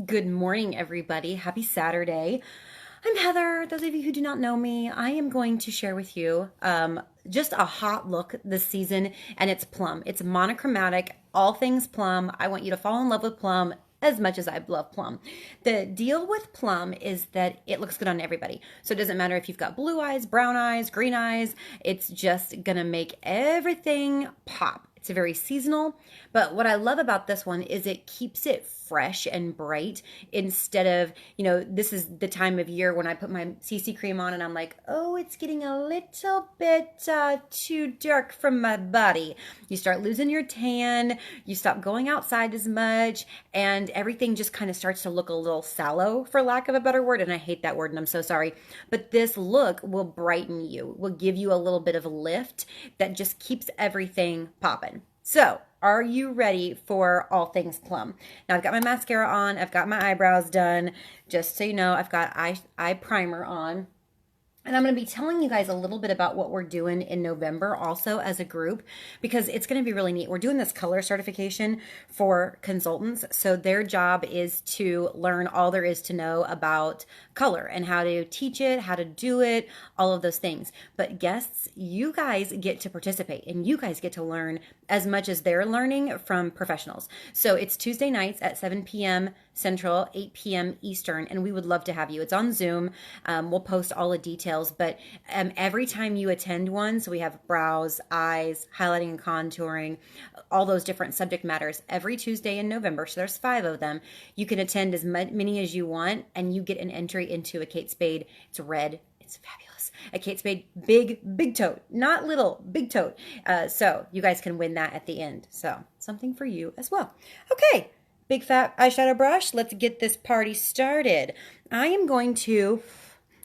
Good morning, everybody. Happy Saturday. I'm Heather. Those of you who do not know me, I am going to share with you just a hot look this season, and it's Plum. It's monochromatic, all things Plum. I want you to fall in love with Plum as much as I love Plum. The deal with Plum is that it looks good on everybody. So it doesn't matter if you've got blue eyes, brown eyes, green eyes, it's just gonna make everything pop. It's very seasonal, but what I love about this one is it keeps it fresh and bright instead of, this is the time of year when I put my CC cream on and I'm like, oh, it's getting a little bit too dark for my body. You start losing your tan, you stop going outside as much, and everything just kind of starts to look a little sallow, for lack of a better word, and I hate that word and I'm so sorry. But this look will brighten you, will give you a little bit of a lift that just keeps everything popping. So, are you ready for all things Plum? Now, I've got my mascara on. I've got my eyebrows done. Just so you know, I've got eye primer on. And I'm going to be telling you guys a little bit about what we're doing in November also as a group, because it's going to be really neat. We're doing this color certification for consultants. So their job is to learn all there is to know about color and how to teach it, how to do it, all of those things. But guests, you guys get to participate and you guys get to learn as much as they're learning from professionals. So it's Tuesday nights at 7 p.m. Central, 8 p.m. Eastern, and we would love to have you. It's on Zoom. We'll post all the details, but every time you attend one, so we have brows, eyes, highlighting and contouring, all those different subject matters every Tuesday in November, so there's 5 of them. You can attend as many as you want, and you get an entry into a Kate Spade. It's red. It's fabulous. A Kate Spade big tote, not little, big tote. So you guys can win that at the end. So something for you as well. Okay. Big fat eyeshadow brush. Let's get this party started. I am going to,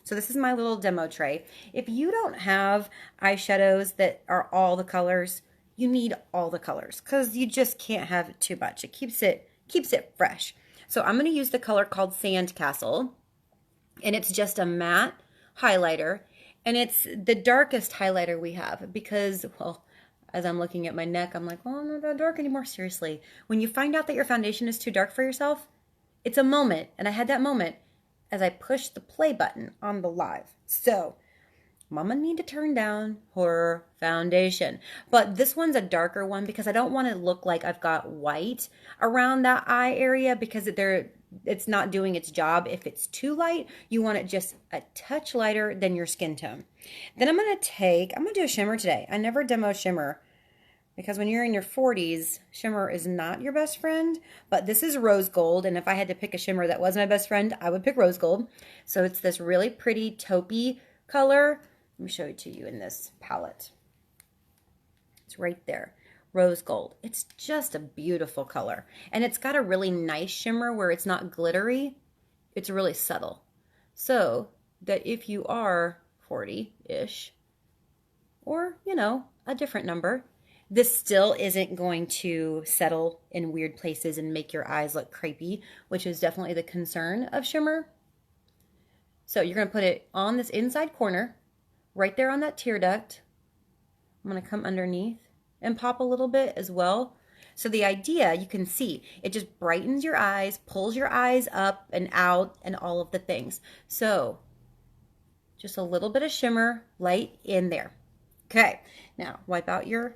so this is my little demo tray. If you don't have eyeshadows that are all the colors, you need all the colors because you just can't have too much. It keeps it fresh. So I'm going to use the color called Sandcastle, and it's just a matte highlighter, and it's the darkest highlighter we have because, well, as I'm looking at my neck, I'm like, oh, I'm not that dark anymore. Seriously. When you find out that your foundation is too dark for yourself, it's a moment. And I had that moment as I pushed the play button on the live. So, Mama need to turn down her foundation. But this one's a darker one because I don't want to look like I've got white around that eye area because it's not doing its job. If it's too light, you want it just a touch lighter than your skin tone. Then I'm going to do a shimmer today. I never demo shimmer because when you're in your 40s, shimmer is not your best friend, but this is rose gold, and if I had to pick a shimmer that was my best friend, I would pick rose gold. So it's this really pretty taupey color. Let me show it to you in this palette. It's right there. Rose gold. It's just a beautiful color. And it's got a really nice shimmer where it's not glittery. It's really subtle. So that if you are 40-ish, or, a different number, this still isn't going to settle in weird places and make your eyes look crepey, which is definitely the concern of shimmer. So you're going to put it on this inside corner, right there on that tear duct. I'm going to come underneath and pop a little bit as well. So the idea, you can see, it just brightens your eyes, pulls your eyes up and out, and all of the things. So just a little bit of shimmer light in there. Okay, now wipe out your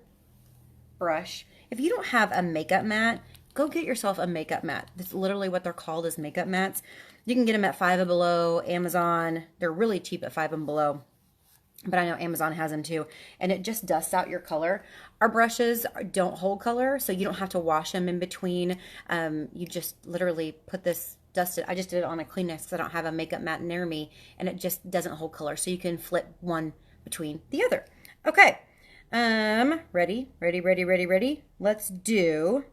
brush. If you don't have a makeup mat, go get yourself a makeup mat. That's literally what they're called, is makeup mats. You can get them at Five and Below, Amazon. They're really cheap at Five and Below, but I know Amazon has them too, and it just dusts out your color. Our brushes don't hold color, so you don't have to wash them in between. You just literally put this, dust it. I just did it on a Kleenex because I don't have a makeup mat near me, and it just doesn't hold color, so you can flip one between the other. Okay, ready? Let's do,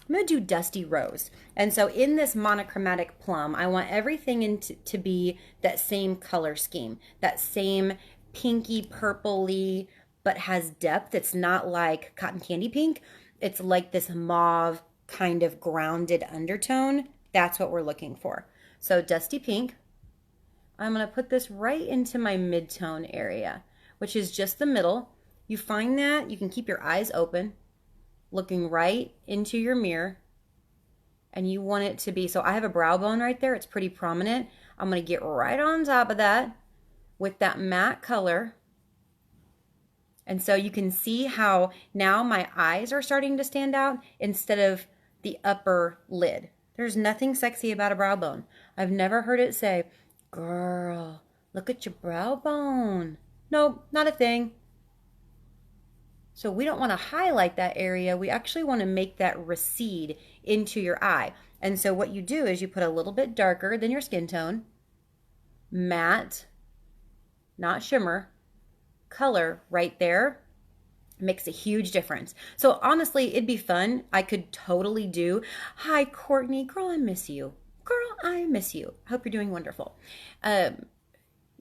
I'm going to do Dusty Rose. And so in this monochromatic Plum, I want everything to be that same color scheme, that same pinky purpley, but has depth. It's not like cotton candy pink. It's like this mauve kind of grounded undertone. That's what we're looking for. So Dusty Pink, I'm going to put this right into my mid-tone area, which is just the middle. You find that you can keep your eyes open, looking right into your mirror, And you want it to be, so I have a brow bone right there. It's pretty prominent. I'm going to get right on top of that with that matte color. And so you can see how now my eyes are starting to stand out instead of the upper lid. There's nothing sexy about a brow bone. I've never heard it say, girl, look at your brow bone. Nope, not a thing. So we don't want to highlight that area. We actually want to make that recede into your eye. And so what you do is you put a little bit darker than your skin tone, matte, not shimmer, color right there. Makes a huge difference. So honestly, it'd be fun. I could totally do, hi Courtney, girl, I miss you. Girl, I miss you. I hope you're doing wonderful.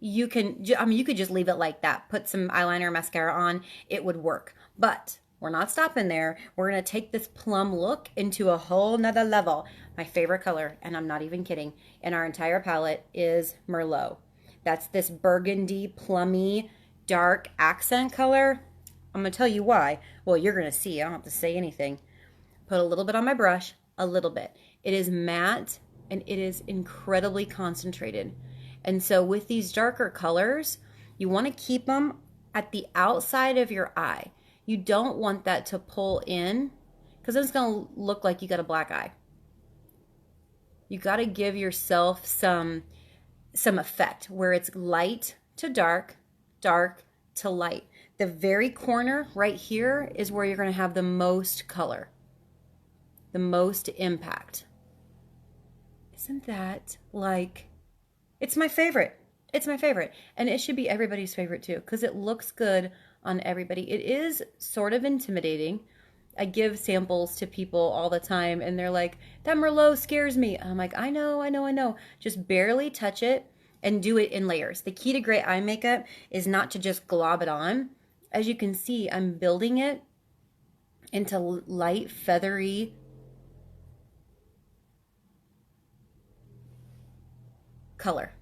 You can, I mean, you could just leave it like that. Put some eyeliner, mascara on, it would work. But we're not stopping there. We're gonna take this plum look into a whole nother level. My favorite color, and I'm not even kidding, in our entire palette is Merlot. That's this burgundy, plummy, dark accent color. I'm gonna tell you why. Well, you're gonna see, I don't have to say anything. Put a little bit on my brush, a little bit. It is matte and it is incredibly concentrated. And so with these darker colors, you want to keep them at the outside of your eye. You don't want that to pull in because then it's going to look like you got a black eye. You got to give yourself some effect where it's light to dark, dark to light. The very corner right here is where you're going to have the most color, the most impact. Isn't that like... It's my favorite. It's my favorite. And it should be everybody's favorite too, because it looks good on everybody. It is sort of intimidating. I give samples to people all the time and they're like, that Merlot scares me. I'm like, I know. Just barely touch it and do it in layers. The key to great eye makeup is not to just glob it on. As you can see, I'm building it into light, feathery color.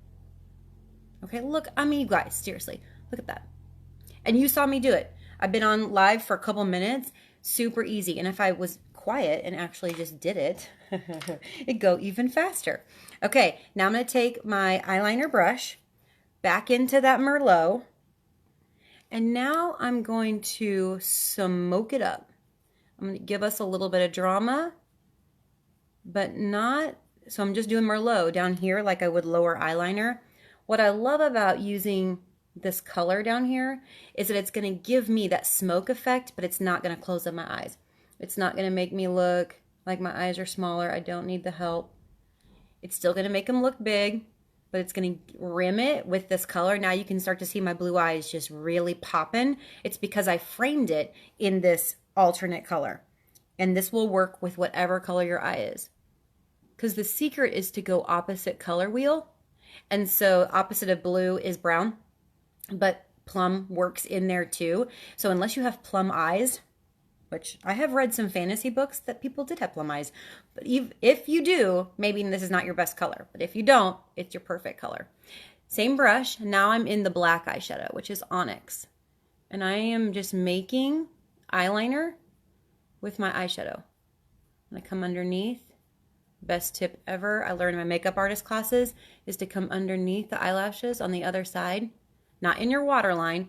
Okay, look, I mean, you guys, seriously, look at that. And you saw me do it. I've been on live for a couple minutes, super easy. And if I was quiet and actually just did it, it'd go even faster. Okay, now I'm gonna take my eyeliner brush back into that Merlot. And now I'm going to smoke it up. I'm gonna give us a little bit of drama, but not, so I'm just doing Merlot down here like I would lower eyeliner. What I love about using this color down here is that it's going to give me that smoke effect, but it's not going to close up my eyes. It's not going to make me look like my eyes are smaller. I don't need the help. It's still going to make them look big, but it's going to rim it with this color. Now you can start to see my blue eyes just really popping. It's because I framed it in this alternate color. And this will work with whatever color your eye is. Because the secret is to go opposite color wheel. And so opposite of blue is brown, but plum works in there too. So unless you have plum eyes, which I have read some fantasy books that people did have plum eyes, but if you do, maybe this is not your best color, but if you don't, it's your perfect color. Same brush. Now I'm in the black eyeshadow, which is Onyx. And I am just making eyeliner with my eyeshadow. I'm gonna come underneath. Best tip ever I learned in my makeup artist classes is to come underneath the eyelashes on the other side, not in your waterline,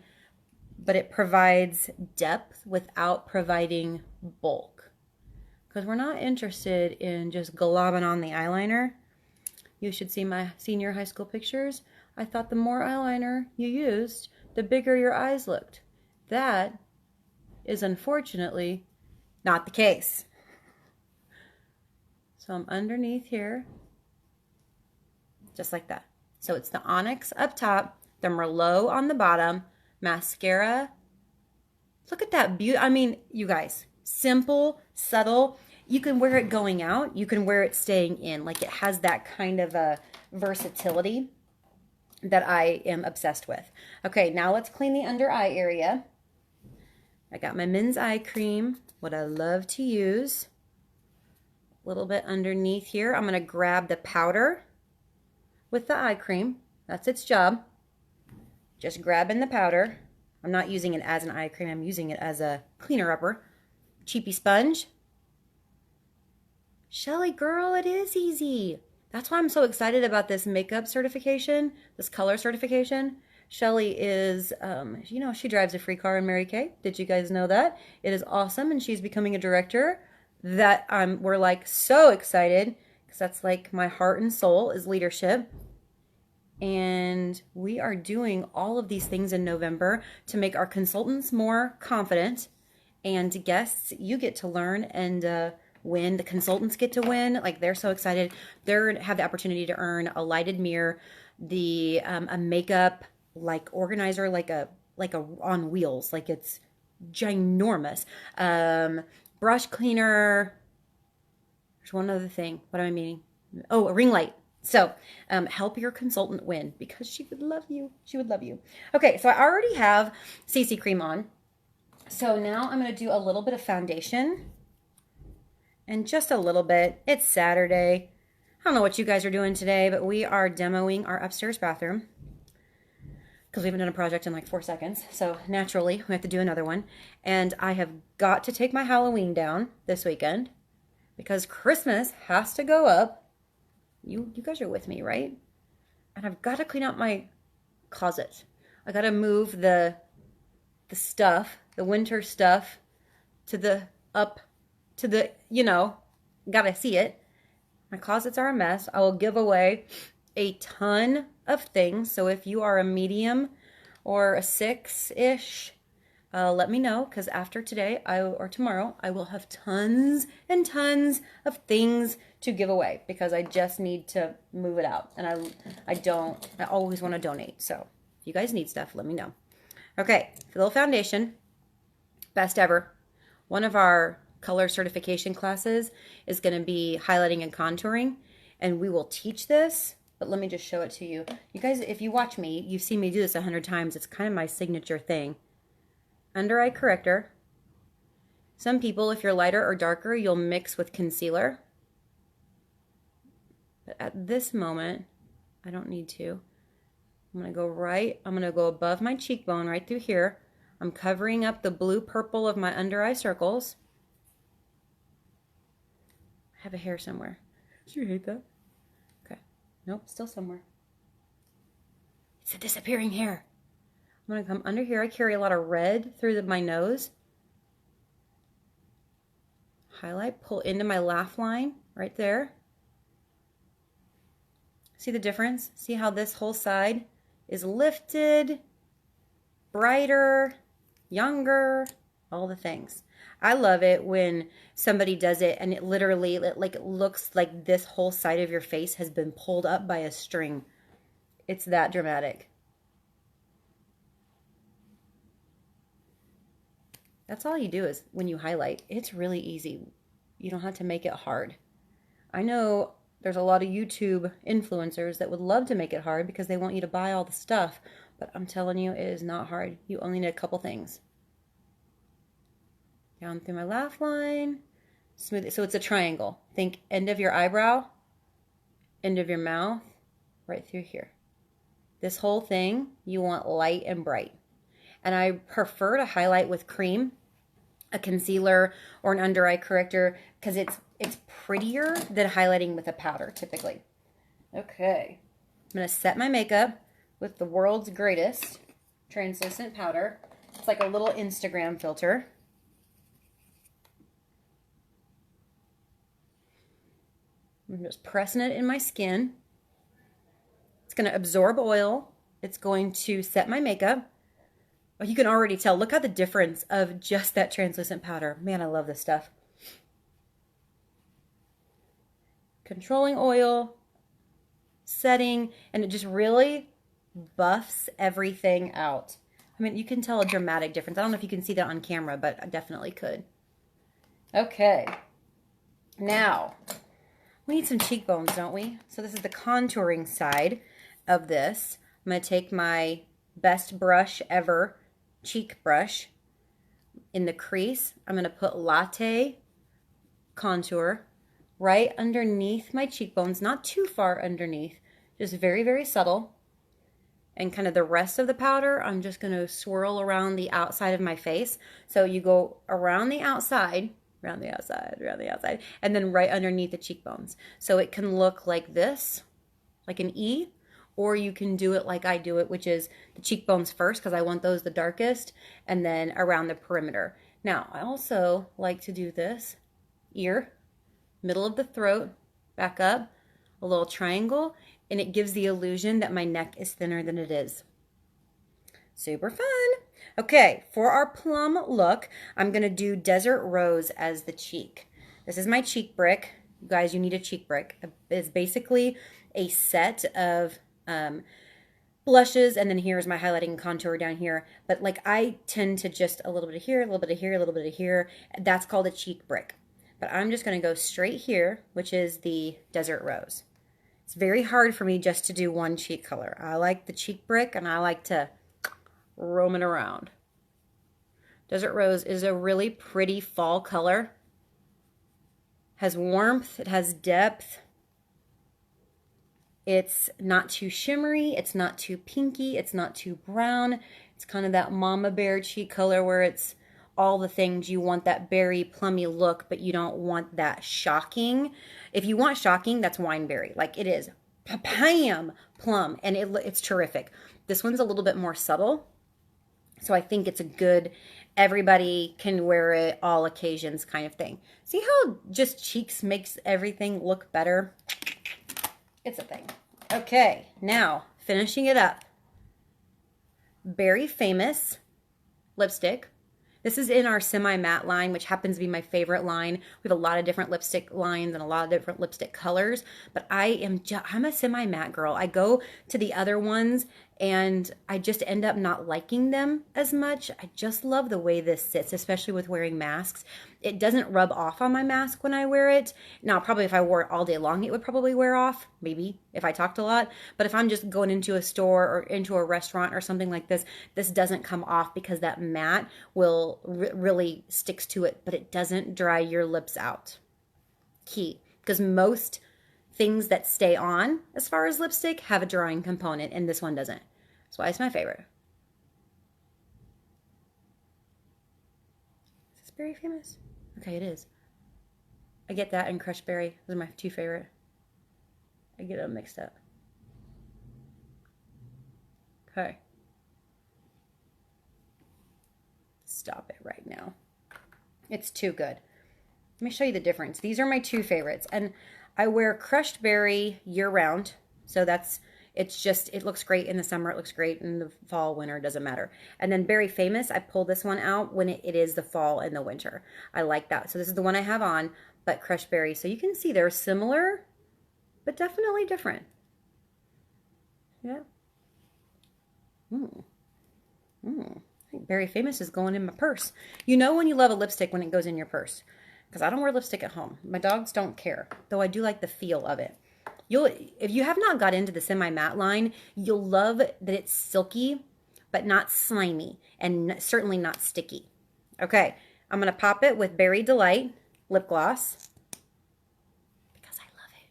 but it provides depth without providing bulk. Because we're not interested in just globbing on the eyeliner. You should see my senior high school pictures. I thought the more eyeliner you used, the bigger your eyes looked. That is unfortunately not the case. So I'm underneath here, just like that. So it's the Onyx up top, the Merlot on the bottom, mascara. Look at that beauty. I mean, you guys, simple, subtle. You can wear it going out. You can wear it staying in. Like it has that kind of a versatility that I am obsessed with. Okay, now let's clean the under eye area. I got my Men's Eye Cream, what I love to use. Little bit underneath here. I'm going to grab the powder with the eye cream. That's its job. Just grabbing the powder. I'm not using it as an eye cream. I'm using it as a cleaner upper. Cheapy sponge. Shelly, girl, it is easy. That's why I'm so excited about this makeup certification, this color certification. Shelly is, she drives a free car in Mary Kay. Did you guys know that? It is awesome, and she's becoming a director. That we're like so excited because that's like my heart and soul is leadership. And we are doing all of these things in November to make our consultants more confident. And guests, you get to learn and win. The consultants get to win. Like, they're so excited. They have the opportunity to earn a lighted mirror, a makeup like organizer, like a on wheels, like it's ginormous. Brush cleaner. There's one other thing. What am I meaning? Oh, a ring light. So help your consultant win because she would love you. She would love you. Okay, so I already have CC cream on. So now I'm going to do a little bit of foundation and just a little bit. It's Saturday. I don't know what you guys are doing today, but we are demoing our upstairs bathroom because we haven't done a project in like 4 seconds. So naturally, we have to do another one. And I have got to take my Halloween down this weekend because Christmas has to go up. You guys are with me, right? And I've got to clean out my closet. I got to move the stuff, the winter stuff to the gotta see it. My closets are a mess. I will give away a ton of things. So if you are a medium or a 6-ish, let me know, because after today or tomorrow, I will have tons and tons of things to give away because I just need to move it out. And I always want to donate. So if you guys need stuff, let me know. Okay, a little foundation, best ever. One of our color certification classes is going to be highlighting and contouring, and we will teach this, but let me just show it to you. You guys, if you watch me, you've seen me do this 100 times. It's kind of my signature thing. Under eye corrector. Some people, if you're lighter or darker, you'll mix with concealer. But at this moment, I don't need to. I'm going to go above my cheekbone right through here. I'm covering up the blue-purple of my under eye circles. I have a hair somewhere. Do you hate that? Okay. Nope, still somewhere. It's a disappearing hair. I'm going to come under here. I carry a lot of red through my nose. Highlight, pull into my laugh line right there. See the difference? See how this whole side is lifted, brighter, younger, all the things. I love it when somebody does it and it literally looks like this whole side of your face has been pulled up by a string. It's that dramatic. That's all you do is when you highlight. It's really easy. You don't have to make it hard. I know there's a lot of YouTube influencers that would love to make it hard because they want you to buy all the stuff, but I'm telling you, it is not hard. You only need a couple things. Down through my laugh line, smooth it. So it's a triangle. Think end of your eyebrow, end of your mouth, right through here. This whole thing, you want light and bright. And I prefer to highlight with cream, a concealer, or an under eye corrector because it's prettier than highlighting with a powder typically. Okay, I'm going to set my makeup with the world's greatest translucent powder. It's like a little Instagram filter. I'm just pressing it in my skin. It's going to absorb oil. It's going to set my makeup. Oh, you can already tell. Look at the difference of just that translucent powder. Man, I love this stuff. Controlling oil, setting, and it just really buffs everything out. I mean, you can tell a dramatic difference. I don't know if you can see that on camera, but I definitely could. Okay. Now, we need some cheekbones, don't we? So this is the contouring side of this. I'm going to take my best brush ever, cheek brush. In the crease, I'm going to put Latte contour right underneath my cheekbones, not too far underneath, just very, very subtle. And kind of the rest of the powder, I'm just going to swirl around the outside of my face. So you go around the outside, around the outside, around the outside, and then right underneath the cheekbones. So it can look like this, like an E, or you can do it like I do it, which is the cheekbones first, because I want those the darkest, and then around the perimeter. Now, I also like to do this ear, middle of the throat, back up, a little triangle, and it gives the illusion that my neck is thinner than it is. Super fun. Okay, for our plum look, I'm gonna do Desert Rose as the cheek. This is my cheek brick. You guys, you need a cheek brick. It's basically a set of blushes, and then here's my highlighting and contour down here. But like I tend to just a little bit of here, a little bit of here, a little bit of here. That's called a cheek brick. But I'm just gonna go straight here, which is the Desert Rose. It's very hard for me just to do one cheek color. I like the cheek brick, and I like to roam it around. Desert Rose is a really pretty fall color. Has warmth, it has depth. It's not too shimmery, it's not too pinky, it's not too brown. It's kind of that mama bear cheek color where it's all the things. You want that berry plummy look, but you don't want that shocking. If you want shocking, that's wineberry. Like it is pam plum, and it's terrific. This one's a little bit more subtle. So I think it's a good, everybody can wear it, all occasions kind of thing. See how just cheeks makes everything look better? It's a thing. Okay, now finishing it up. Berry Famous lipstick. This is in our semi-matte line, which happens to be my favorite line. We have a lot of different lipstick lines and a lot of different lipstick colors, but I'm a semi-matte girl. I go to the other ones and I just end up not liking them as much. I just love the way this sits, especially with wearing masks. It doesn't rub off on my mask when I wear it. Now, probably if I wore it all day long, it would probably wear off, maybe if I talked a lot. But if I'm just going into a store or into a restaurant or something like this, this doesn't come off because that matte will really sticks to it, but it doesn't dry your lips out. Key, because most things that stay on as far as lipstick have a drying component, and this one doesn't. That's why it's my favorite. Is this Berry Famous? Okay, it is. I get that and Crushed Berry. Those are my two favorite. I get them mixed up. Okay. Stop it right now. It's too good. Let me show you the difference. These are my two favorites, and I wear Crushed Berry year-round, so it looks great in the summer, it looks great in the fall, winter, doesn't matter. And then Berry Famous, I pull this one out when it is the fall and the winter. I like that. So this is the one I have on, but Crushed Berry. So you can see they're similar, but definitely different. Yeah. I think Berry Famous is going in my purse. You know when you love a lipstick when it goes in your purse. Because I don't wear lipstick at home. My dogs don't care, though I do like the feel of it. If you have not got into the semi-matte line, you'll love that it's silky, but not slimy, and certainly not sticky. Okay, I'm going to pop it with Berry Delight lip gloss, because I love it.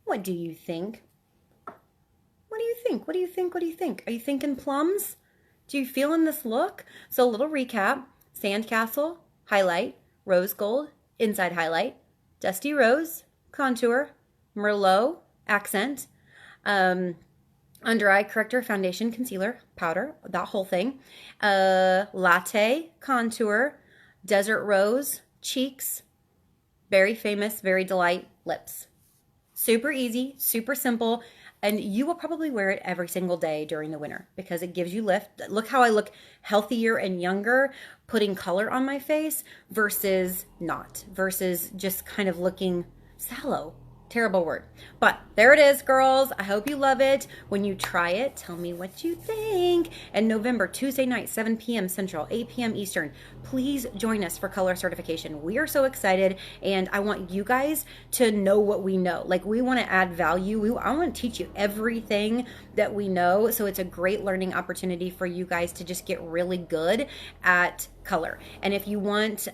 What do you think? What do you think? What do you think? What do you think? Are you thinking plums? Do you feel in this look? So a little recap: Sandcastle, highlight; Rose Gold, inside highlight; Dusty Rose, contour; Merlot, accent; under eye corrector, foundation, concealer, powder, that whole thing; Latte, contour; Desert Rose, cheeks; Berry Famous, Berry Delight, lips. Super easy, super simple. And you will probably wear it every single day during the winter because it gives you lift. Look how I look healthier and younger putting color on my face versus just kind of looking sallow. Terrible word. But there it is, girls. I hope you love it. When you try it, tell me what you think. And November, Tuesday night, 7 p.m. Central, 8 p.m. Eastern. Please join us for color certification. We are so excited, and I want you guys to know what we know. Like, we want to add value. I want to teach you everything that we know, so it's a great learning opportunity for you guys to just get really good at color. And if you want,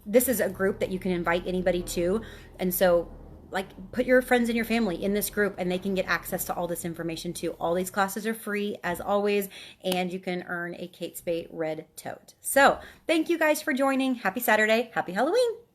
this is a group that you can invite anybody to, and so like put your friends and your family in this group and they can get access to all this information too. All these classes are free as always, and you can earn a Kate Spade red tote. So thank you guys for joining. Happy Saturday. Happy Halloween.